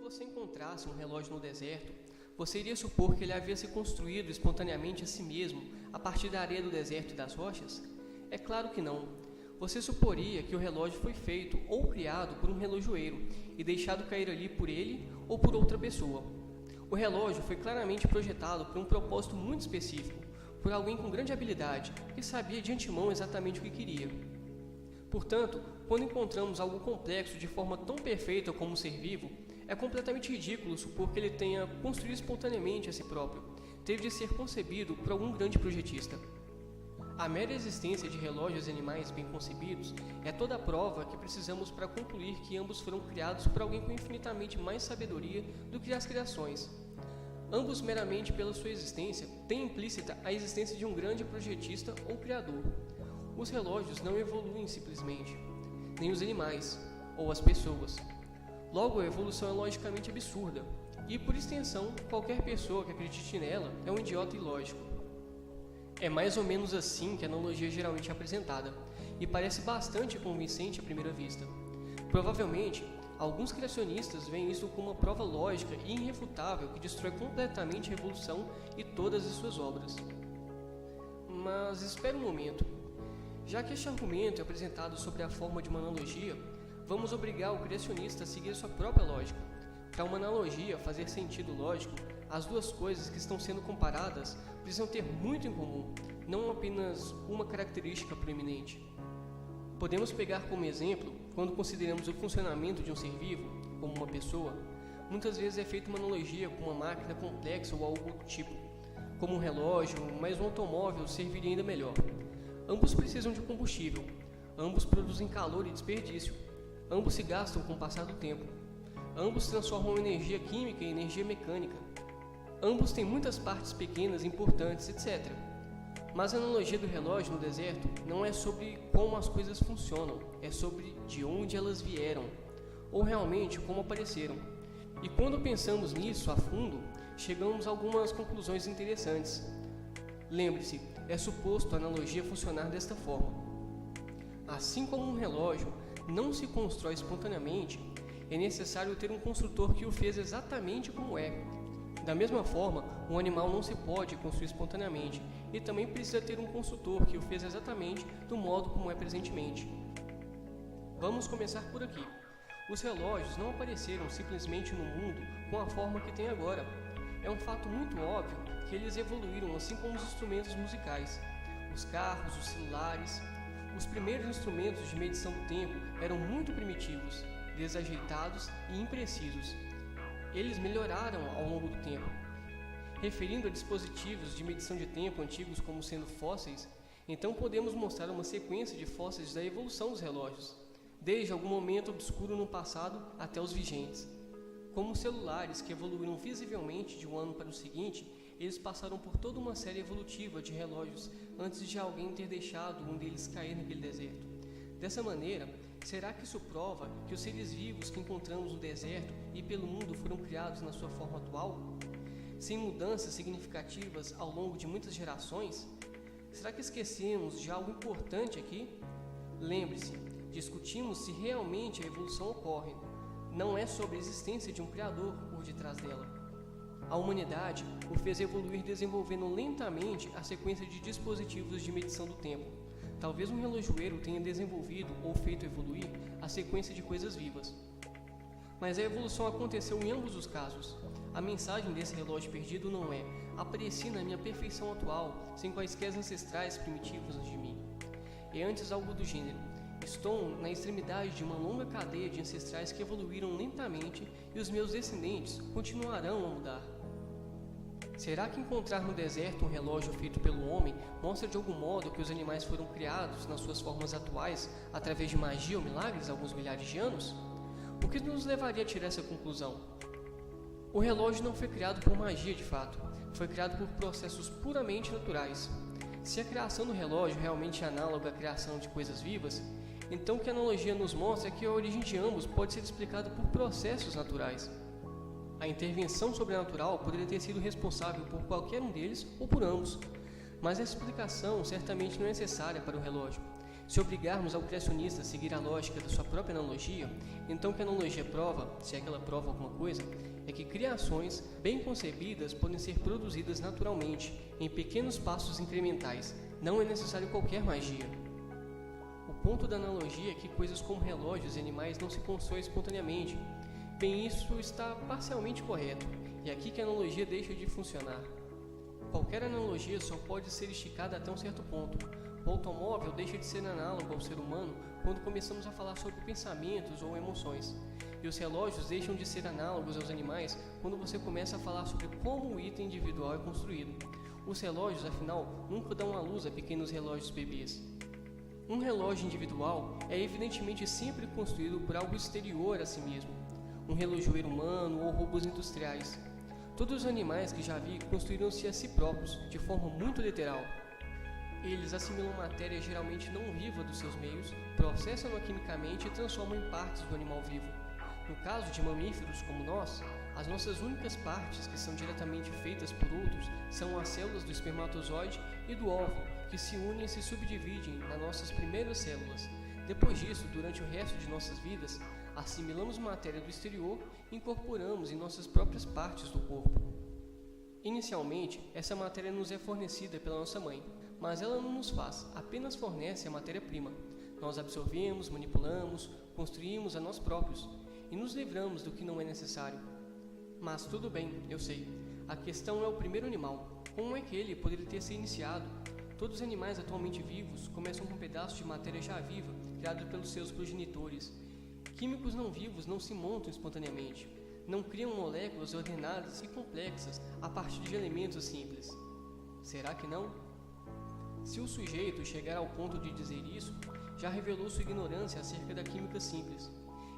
você encontrasse um relógio no deserto, você iria supor que ele havia se construído espontaneamente a si mesmo, a partir da areia do deserto e das rochas? É claro que não. Você suporia que o relógio foi feito ou criado por um relojoeiro e deixado cair ali por ele ou por outra pessoa. O relógio foi claramente projetado por um propósito muito específico, por alguém com grande habilidade, que sabia de antemão exatamente o que queria. Portanto, quando encontramos algo complexo de forma tão perfeita como um ser vivo, é completamente ridículo supor que ele tenha construído espontaneamente a si próprio. Teve de ser concebido por algum grande projetista. A mera existência de relógios e animais bem concebidos é toda a prova que precisamos para concluir que ambos foram criados por alguém com infinitamente mais sabedoria do que as criações. Ambos, meramente pela sua existência, têm implícita a existência de um grande projetista ou criador. Os relógios não evoluem simplesmente, nem os animais, ou as pessoas. Logo, a evolução é logicamente absurda, e, por extensão, qualquer pessoa que acredite nela é um idiota ilógico. É mais ou menos assim que a analogia geralmente é apresentada, e parece bastante convincente à primeira vista. Provavelmente, alguns criacionistas veem isso como uma prova lógica e irrefutável que destrói completamente a evolução e todas as suas obras. Mas espere um momento. Já que este argumento é apresentado sob a forma de uma analogia, vamos obrigar o criacionista a seguir sua própria lógica. Para uma analogia fazer sentido lógico, as duas coisas que estão sendo comparadas precisam ter muito em comum, não apenas uma característica proeminente. Podemos pegar como exemplo, quando consideramos o funcionamento de um ser vivo, como uma pessoa, muitas vezes é feita uma analogia com uma máquina complexa ou algo do tipo, como um relógio, mas um automóvel serviria ainda melhor. Ambos precisam de combustível, ambos produzem calor e desperdício, ambos se gastam com o passar do tempo, ambos transformam energia química em energia mecânica, ambos têm muitas partes pequenas e importantes, etc. Mas a analogia do relógio no deserto não é sobre como as coisas funcionam, é sobre de onde elas vieram, ou realmente como apareceram. E quando pensamos nisso a fundo, chegamos a algumas conclusões interessantes. Lembre-se, é suposto a analogia funcionar desta forma. Assim como um relógio não se constrói espontaneamente, é necessário ter um construtor que o fez exatamente como é. Da mesma forma, um animal não se pode construir espontaneamente e também precisa ter um construtor que o fez exatamente do modo como é presentemente. Vamos começar por aqui. Os relógios não apareceram simplesmente no mundo com a forma que tem agora. É um fato muito óbvio que eles evoluíram assim como os instrumentos musicais, os carros, os celulares. Os primeiros instrumentos de medição do tempo eram muito primitivos, desajeitados e imprecisos. Eles melhoraram ao longo do tempo. Referindo a dispositivos de medição de tempo antigos como sendo fósseis, então podemos mostrar uma sequência de fósseis da evolução dos relógios, desde algum momento obscuro no passado até os vigentes. Como os celulares que evoluíram visivelmente de um ano para o seguinte, eles passaram por toda uma série evolutiva de relógios antes de alguém ter deixado um deles cair naquele deserto. Dessa maneira, será que isso prova que os seres vivos que encontramos no deserto e pelo mundo foram criados na sua forma atual? Sem mudanças significativas ao longo de muitas gerações? Será que esquecemos de algo importante aqui? Lembre-se, discutimos se realmente a evolução ocorre. Não é sobre a existência de um criador por detrás dela. A humanidade o fez evoluir desenvolvendo lentamente a sequência de dispositivos de medição do tempo. Talvez um relojoeiro tenha desenvolvido ou feito evoluir a sequência de coisas vivas. Mas a evolução aconteceu em ambos os casos. A mensagem desse relógio perdido não é: apareci na minha perfeição atual, sem quaisquer ancestrais primitivos antes de mim. É antes algo do gênero: estou na extremidade de uma longa cadeia de ancestrais que evoluíram lentamente e os meus descendentes continuarão a mudar. Será que encontrar no deserto um relógio feito pelo homem mostra de algum modo que os animais foram criados nas suas formas atuais através de magia ou milagres há alguns milhares de anos? O que nos levaria a tirar essa conclusão? O relógio não foi criado por magia de fato, foi criado por processos puramente naturais. Se a criação do relógio realmente é análoga à criação de coisas vivas, então o que a analogia nos mostra é que a origem de ambos pode ser explicada por processos naturais. A intervenção sobrenatural poderia ter sido responsável por qualquer um deles ou por ambos, mas a explicação certamente não é necessária para o relógio. Se obrigarmos ao criacionista a seguir a lógica da sua própria analogia, então o que a analogia prova, se é que ela prova alguma coisa, é que criações bem concebidas podem ser produzidas naturalmente, em pequenos passos incrementais. Não é necessário qualquer magia. O ponto da analogia é que coisas como relógios e animais não se constroem espontaneamente. Bem, isso está parcialmente correto, e é aqui que a analogia deixa de funcionar. Qualquer analogia só pode ser esticada até um certo ponto. O automóvel deixa de ser análogo ao ser humano quando começamos a falar sobre pensamentos ou emoções. E os relógios deixam de ser análogos aos animais quando você começa a falar sobre como o item individual é construído. Os relógios, afinal, nunca dão à luz a pequenos relógios bebês. Um relógio individual é evidentemente sempre construído por algo exterior a si mesmo. Um relojoeiro humano ou robôs industriais. Todos os animais que já vi construíram-se a si próprios, de forma muito literal. Eles assimilam matéria geralmente não viva dos seus meios, processam-na quimicamente e transformam em partes do animal vivo. No caso de mamíferos como nós, as nossas únicas partes que são diretamente feitas por outros são as células do espermatozoide e do óvulo, que se unem e se subdividem nas nossas primeiras células. Depois disso, durante o resto de nossas vidas, assimilamos matéria do exterior e incorporamos em nossas próprias partes do corpo. Inicialmente, essa matéria nos é fornecida pela nossa mãe, mas ela não nos faz, apenas fornece a matéria-prima. Nós absorvemos, manipulamos, construímos a nós próprios e nos livramos do que não é necessário. Mas tudo bem, eu sei. A questão é o primeiro animal. Como é que ele poderia ter se iniciado? Todos os animais atualmente vivos começam com pedaços de matéria já viva, criado pelos seus progenitores. Químicos não vivos não se montam espontaneamente. Não criam moléculas ordenadas e complexas a partir de elementos simples. Será que não? Se o sujeito chegar ao ponto de dizer isso, já revelou sua ignorância acerca da química simples.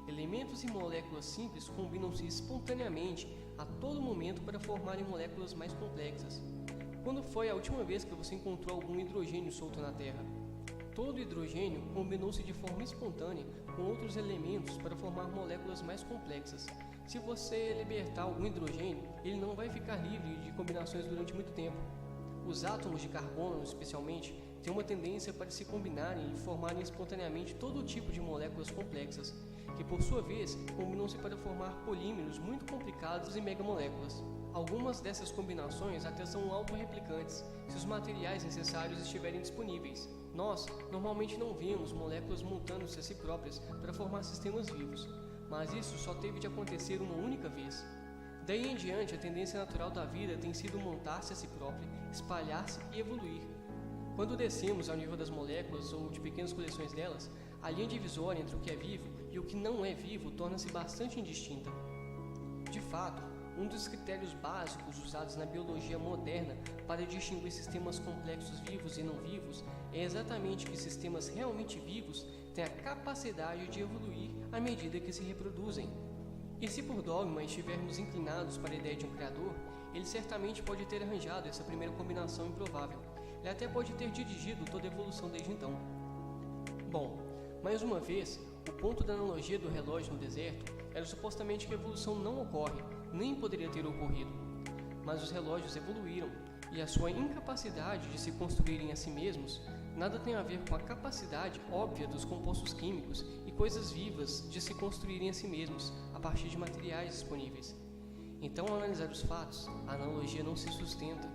Elementos e moléculas simples combinam-se espontaneamente a todo momento para formarem moléculas mais complexas. Quando foi a última vez que você encontrou algum hidrogênio solto na Terra? Todo hidrogênio combinou-se de forma espontânea com outros elementos para formar moléculas mais complexas. Se você libertar algum hidrogênio, ele não vai ficar livre de combinações durante muito tempo. Os átomos de carbono, especialmente, têm uma tendência para se combinarem e formarem espontaneamente todo tipo de moléculas complexas, que por sua vez combinam-se para formar polímeros muito complicados e megamoléculas. Algumas dessas combinações até são autorreplicantes, se os materiais necessários estiverem disponíveis. Nós normalmente não vemos moléculas montando-se a si próprias para formar sistemas vivos, mas isso só teve de acontecer uma única vez. Daí em diante, a tendência natural da vida tem sido montar-se a si própria, espalhar-se e evoluir. Quando descemos ao nível das moléculas ou de pequenas coleções delas, a linha divisória entre o que é vivo e o que não é vivo torna-se bastante indistinta. De fato, um dos critérios básicos usados na biologia moderna para distinguir sistemas complexos vivos e não vivos é exatamente que sistemas realmente vivos têm a capacidade de evoluir à medida que se reproduzem. E se por dogma estivermos inclinados para a ideia de um criador, ele certamente pode ter arranjado essa primeira combinação improvável. Ele até pode ter dirigido toda a evolução desde então. Bom, mais uma vez, o ponto da analogia do relógio no deserto era supostamente que a evolução não ocorre, nem poderia ter ocorrido. Mas os relógios evoluíram, e a sua incapacidade de se construírem a si mesmos nada tem a ver com a capacidade óbvia dos compostos químicos e coisas vivas de se construírem a si mesmos a partir de materiais disponíveis. Então, ao analisar os fatos, a analogia não se sustenta